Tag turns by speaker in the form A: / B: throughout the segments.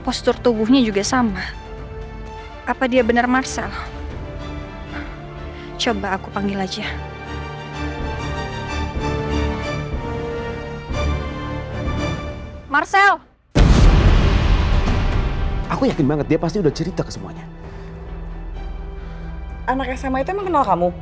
A: Postur tubuhnya juga sama. Apa dia benar Marcel? Coba aku panggil aja. Marcel!
B: Aku yakin banget dia pasti udah cerita ke semuanya.
C: Anak SMA itu emang kenal kamu?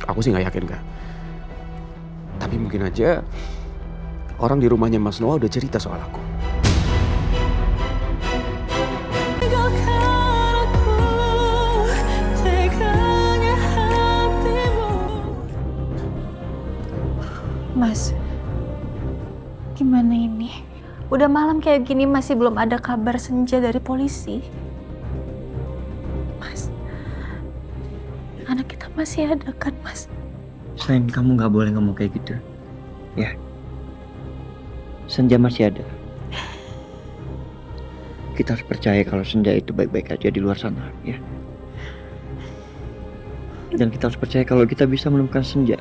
B: Aku sih nggak yakin, Kak. Tapi mungkin aja orang di rumahnya Mas Noah udah cerita soal aku.
A: Mas, gimana ini? Udah malam kayak gini masih belum ada kabar Senja dari polisi. Mas, anak kita masih ada kan, Mas?
D: Sayang, kamu nggak boleh ngomong kayak gitu. Ya. Senja masih ada. Kita harus percaya kalau Senja itu baik-baik aja di luar sana, ya. Dan kita harus percaya kalau kita bisa menemukan Senja.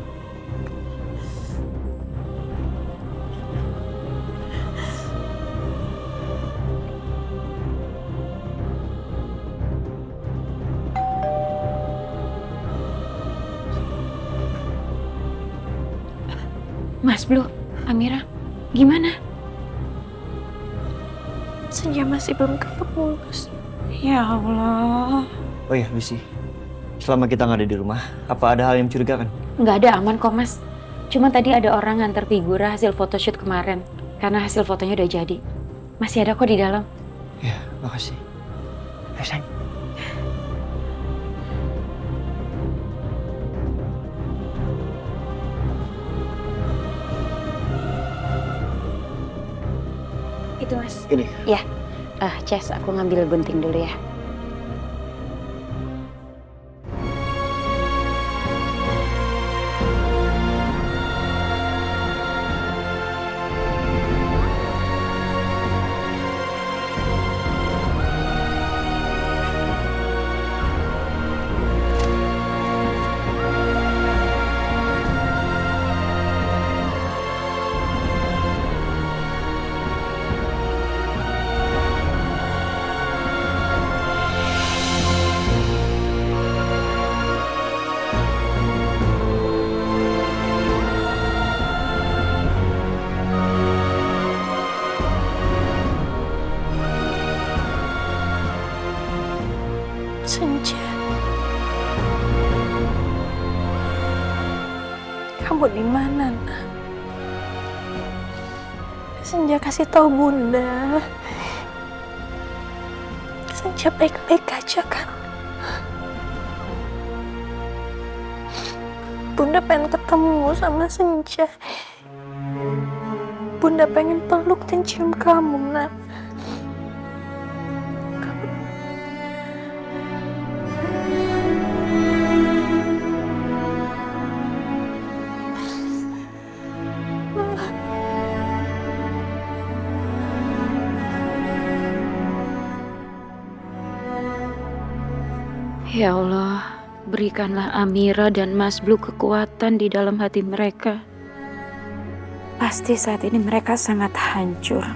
A: Mas Blue, Amira, gimana? Senja masih belum ketemu, Mas. Ya Allah.
D: Oh ya, Lucy. Selama kita nggak ada di rumah, apa ada hal yang mencurigakan?
E: Nggak ada, aman kok mas. Cuma tadi ada orang nganter figura hasil photoshoot kemarin. Karena hasil fotonya udah jadi. Masih ada kok di dalam.
D: Ya, makasih. Ayo, sayang.
E: Itu mas.
D: Ini.
E: Ya. Ces, aku ngambil gunting dulu ya.
A: Senja. Kamu di mana, Nak? Senja kasih tahu Bunda. Senja baik-baik aja kan? Bunda pengen ketemu sama Senja. Bunda pengen peluk dan cium kamu, Nak.
E: Ya Allah, berikanlah Amira dan Mas Blue kekuatan di dalam hati mereka. Pasti saat ini mereka sangat hancur.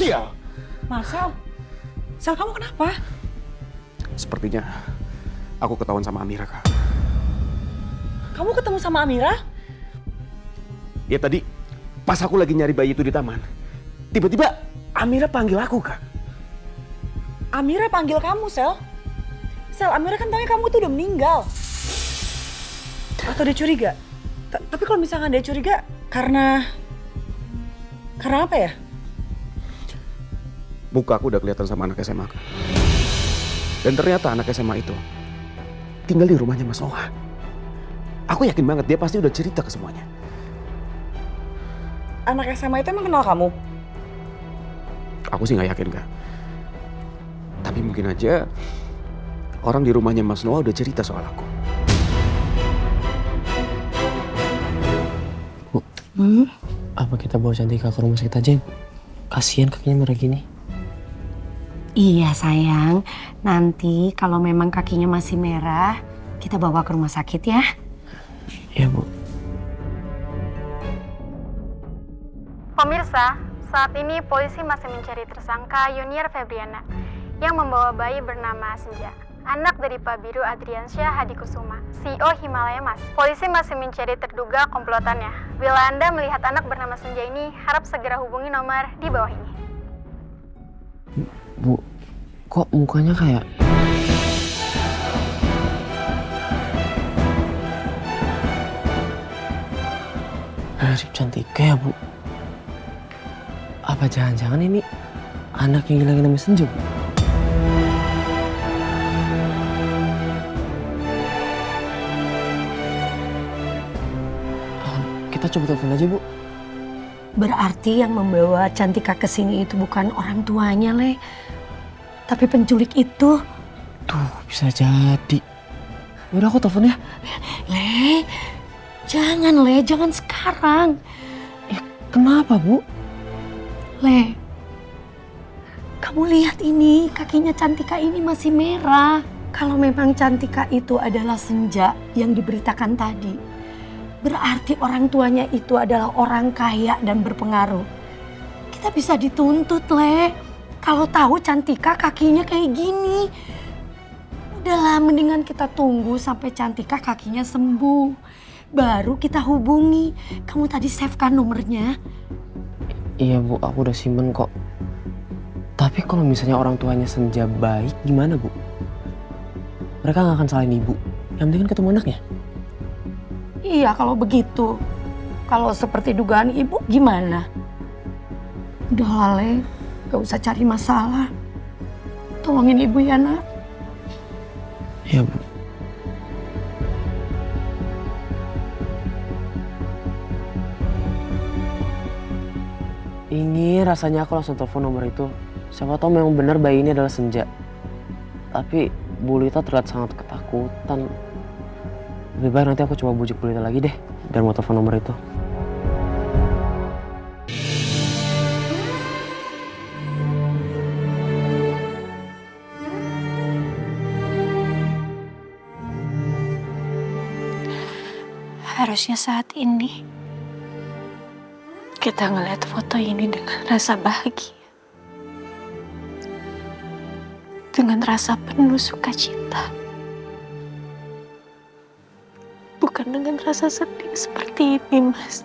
B: Sial!
C: Marcel? Sel, kamu kenapa?
B: Sepertinya aku ketahuan sama Amira, Kak.
C: Kamu ketemu sama Amira?
B: Ya tadi pas aku lagi nyari bayi itu di taman, tiba-tiba Amira panggil aku, Kak.
C: Amira panggil kamu, Sel. Sel, Amira kan taunya kamu tuh udah meninggal. Atau dia curiga? Tapi kalau misalkan dia curiga, karena apa ya?
B: Muka aku udah kelihatan sama anak SMA, Kak. Dan ternyata anak SMA itu tinggal di rumahnya Mas Noah. Aku yakin banget dia pasti udah cerita ke semuanya.
C: Anak SMA itu emang kenal kamu?
B: Aku sih nggak yakin, Kak. Tapi mungkin aja orang di rumahnya Mas Noah udah cerita soal aku.
F: Apa kita bawa Cantika ke rumah sakit aja? Kasihan kakinya merah gini.
G: Iya sayang, nanti kalau memang kakinya masih merah, kita bawa ke rumah sakit ya.
F: Iya Bu.
A: Pemirsa, saat ini polisi masih mencari tersangka Yuniar Febriana yang membawa bayi bernama Senja, anak dari Pak Biru Adriansyah Hadikusuma, CEO Himalaya Mas. Polisi masih mencari terduga komplotannya. Bila Anda melihat anak bernama Senja ini, harap segera hubungi nomor di bawah ini.
F: Bu, kok mukanya kayak... mirip Cantika ya Bu? Apa jangan-jangan ini anak yang hilangin namanya Senja Bu? Kita coba telepon aja Bu.
G: Berarti yang membawa Cantika ke sini itu bukan orang tuanya, Le. Tapi penculik itu.
F: Tuh, bisa jadi. Udah aku telepon ya.
G: Le, jangan Le, jangan sekarang.
F: Kenapa Bu?
G: Le, kamu lihat ini, kakinya Cantika ini masih merah. Kalau memang Cantika itu adalah Senja yang diberitakan tadi, berarti orang tuanya itu adalah orang kaya dan berpengaruh. Kita bisa dituntut, Le. Kalau tahu Cantika kakinya kayak gini. Udahlah, mendingan kita tunggu sampai Cantika kakinya sembuh. Baru kita hubungi. Kamu tadi save kan nomornya?
F: Iya Bu, aku udah simpen kok. Tapi kalau misalnya orang tuanya Senja baik, gimana Bu? Mereka nggak akan salahin Ibu. Yang penting kan ketemu anaknya.
G: Iya, kalau begitu. Kalau seperti dugaan ibu gimana? Udah Le, gak usah cari masalah. Tolongin ibu ya nak.
F: Iya Bu. Ini rasanya aku langsung telepon nomor itu. Siapa tahu memang benar bayi ini adalah Senja. Tapi Bu Lita terlihat sangat ketakutan. Lebih baik nanti aku coba bujuk Bu Lita lagi deh. Dan mau telepon nomor itu.
A: Harusnya saat ini kita ngeliat foto ini dengan rasa bahagia. Dengan rasa penuh sukacita. Bukan dengan rasa sedih seperti ini, Mas.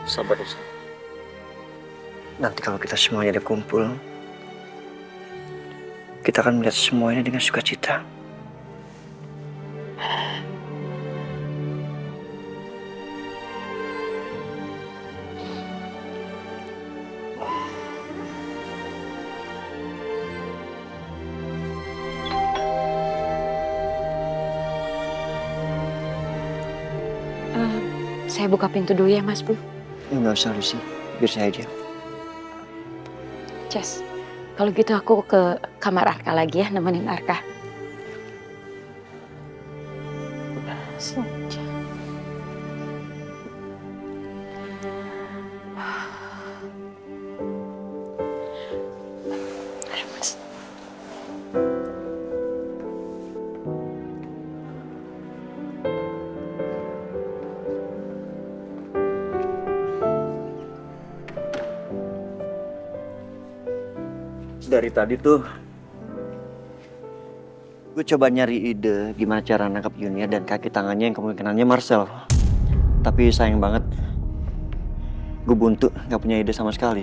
D: Sabar Rusa. Nanti kalau kita semuanya udah kumpul, kita akan melihat semuanya dengan sukacita.
E: Saya buka pintu dulu ya, Mas Blue.
D: Nggak usah Lucy, biar saya aja.
E: Jess, kalau gitu aku ke kamar Arka lagi ya, nemenin Arka.
A: Senja. Ayo, Mas.
D: Dari tadi tuh gue coba nyari ide gimana cara nangkap Yunia dan kaki tangannya yang kemungkinannya Marcel. Tapi sayang banget, gue buntu, gak punya ide sama sekali.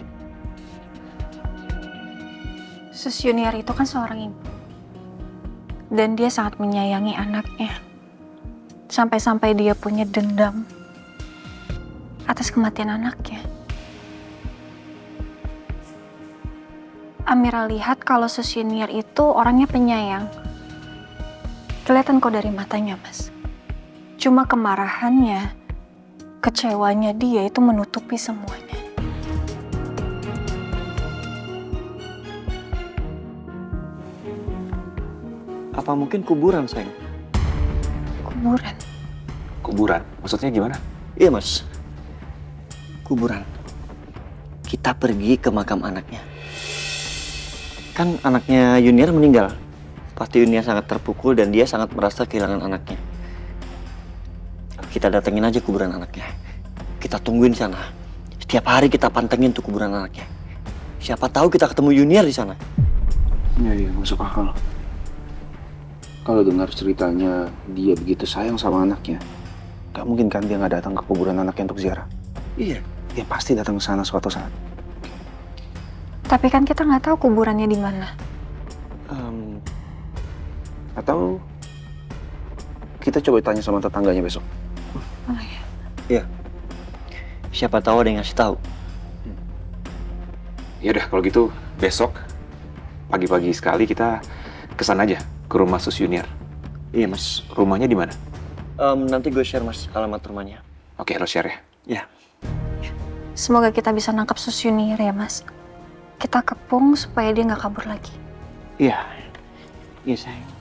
A: Sus Yuniar itu kan seorang ibu. Dan dia sangat menyayangi anaknya. Sampai-sampai dia punya dendam atas kematian anaknya. Amira lihat kalau Sus Yuniar itu orangnya penyayang. Kelihatan kok dari matanya, Mas. Cuma kemarahannya, kecewanya dia itu menutupi semuanya.
D: Apa mungkin kuburan, sayang?
E: Kuburan.
B: Kuburan? Maksudnya gimana?
D: Iya, Mas. Kuburan. Kita pergi ke makam anaknya. Kan anaknya Yuniar meninggal. Pasti Yuniar sangat terpukul dan dia sangat merasa kehilangan anaknya. Kita datengin aja kuburan anaknya. Kita tungguin di sana. Setiap hari kita pantengin tuh kuburan anaknya. Siapa tahu kita ketemu Yuniar di sana.
B: Iya, masuk akal. Kalau dengar ceritanya dia begitu sayang sama anaknya, gak mungkin kan dia nggak datang ke kuburan anaknya untuk ziarah.
D: Iya.
B: Dia pasti datang ke sana suatu saat.
A: Tapi kan kita nggak tahu kuburannya di mana.
B: Atau kita coba tanya sama tetangganya besok.
A: Oh iya.
D: Iya. Siapa tahu ada yang ngasih tahu.
B: Ya udah kalau gitu besok pagi-pagi sekali kita kesana aja ke rumah Sus Yuniar.
D: Iya, Mas.
B: Rumahnya di mana?
D: Nanti gue share, Mas, alamat rumahnya.
B: Oke, lo share ya.
D: Ya.
A: Semoga kita bisa nangkap Sus Yuniar ya, Mas. Kita kepung supaya dia nggak kabur lagi.
D: Iya. Iya, sayang.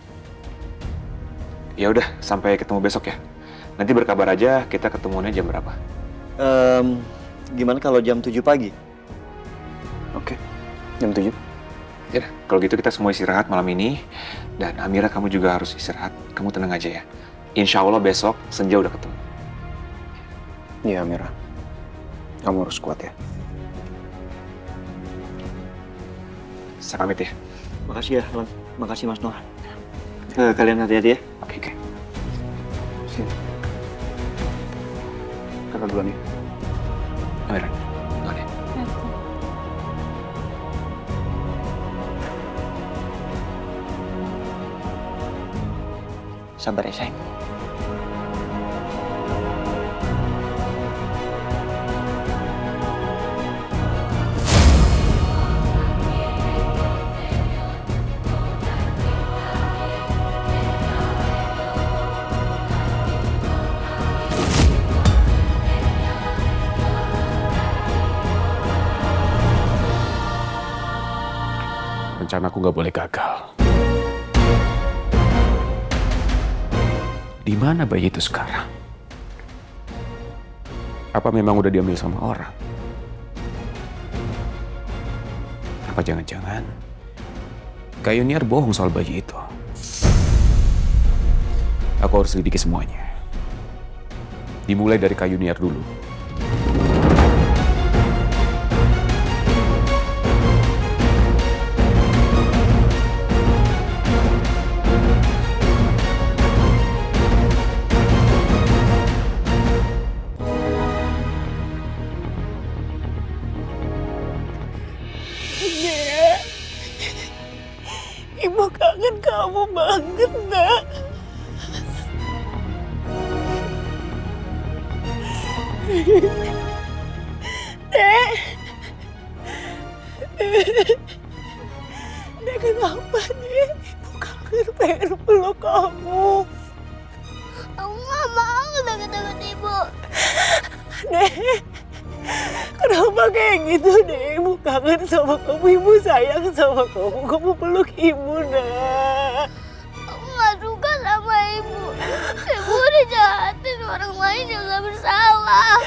B: Ya udah, sampai ketemu besok ya. Nanti berkabar aja kita ketemuannya jam berapa.
D: Gimana kalau jam 7 pagi?
B: Oke. Jam 7. Ya udah, kalau gitu kita semua istirahat malam ini. Dan Amira, kamu juga harus istirahat. Kamu tenang aja ya. Insya Allah besok senja udah ketemu. Iya, Amira. Kamu harus kuat ya. Saya pamit ya.
D: Makasih ya, Lan. Makasih, Mas Noah. Kalian hati-hati ya.
B: Oke. Sini. Kakak duluan ya. Amira, duluan ya.
D: Sabar ya, sayang.
B: Rencanaku nggak boleh gagal. Di mana bayi itu sekarang? Apa memang udah diambil sama orang? Apa jangan-jangan Kak Yuniar bohong soal bayi itu? Aku harus selidiki semuanya. Dimulai dari Kak Yuniar dulu.
C: Ibu kangen kamu banget, Nak. Dek. Dek, kenapa, Dek? Ibu kangen pengen peluk kamu.
H: Aku nggak mau deket-deket ibu.
C: Dek, kenapa kayak gitu, Dek? Ibu kangen sama kamu, ibu sayang sama kamu. Kamu peluk ibu, Nak.
H: Aku nggak suka sama ibu. Ibu udah jahatin orang lain yang nggak bersalah.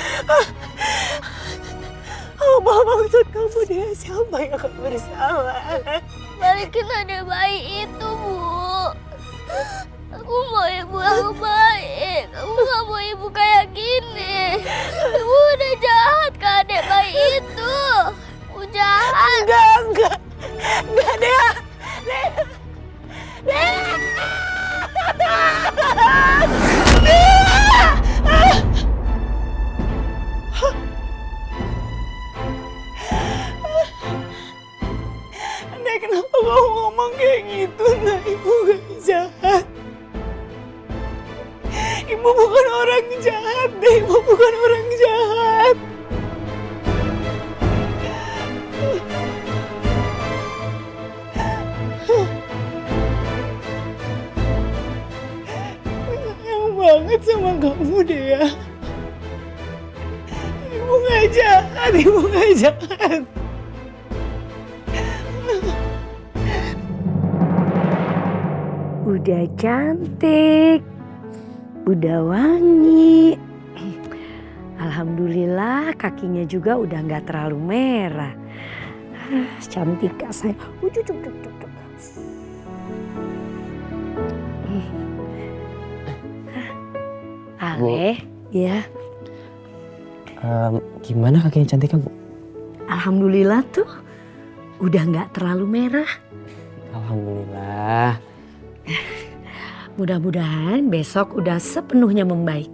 C: Apa maksud kamu, Dek? Siapa yang akan bersalah?
H: Balikin adik bayi itu, Bu. Aku mau ibu yang baik. Aku nggak mau ibu kayak gini. Ibu udah jahat ke adik bayi itu. Ibu jahat.
C: Enggak, Dek. Dek. Dek, kenapa kamu ngomong kayak gitu? Nah, ibu gak jahat. Ibu bukan orang jahat, Dek. Ibu bukan orang jahat. Sayang banget sama kamu, Dea. Ibu gak jahat, ibu gak jahat.
G: Udah cantik, udah wangi. Alhamdulillah kakinya juga udah nggak terlalu merah. Cantik gak sayang? Ale, ya.
F: Gimana kakinya cantiknya, Bu?
G: Alhamdulillah tuh udah nggak terlalu merah.
F: Alhamdulillah.
G: Mudah-mudahan besok udah sepenuhnya membaik.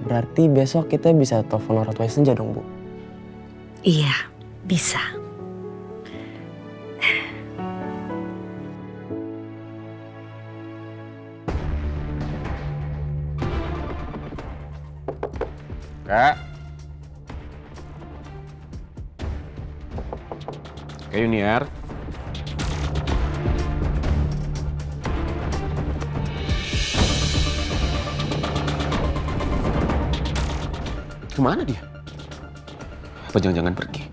F: Berarti besok kita bisa telepon orang tua Senja dong, Bu?
G: Iya, bisa.
B: Kak. Kak Yuniar. Kemana dia? Apa jangan-jangan pergi?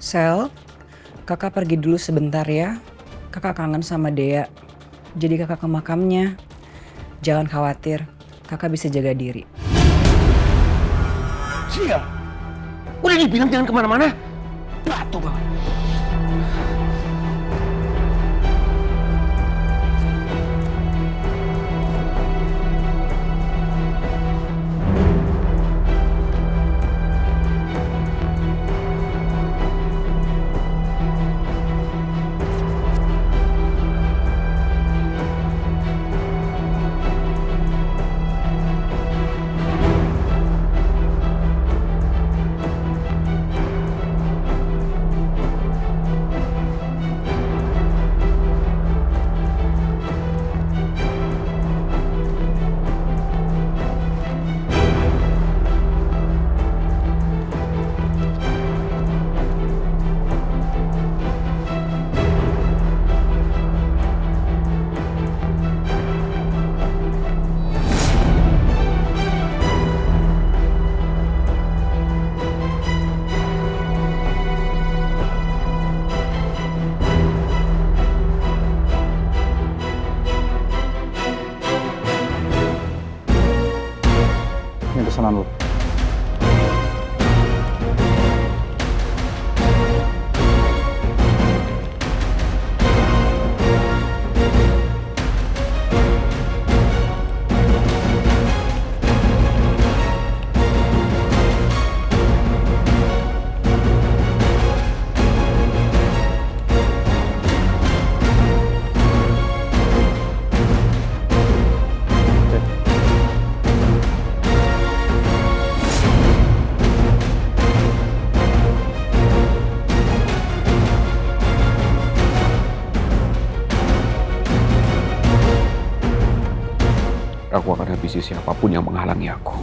I: Sel, kakak pergi dulu sebentar ya. Kakak kangen sama Dea. Jadi kakak ke makamnya. Jangan khawatir, kakak bisa jaga diri.
B: Sial! Udah dibilang jangan kemana-mana. Batu banget.
J: Ini pesanan lu. Aku akan habisi siapapun yang menghalangi aku.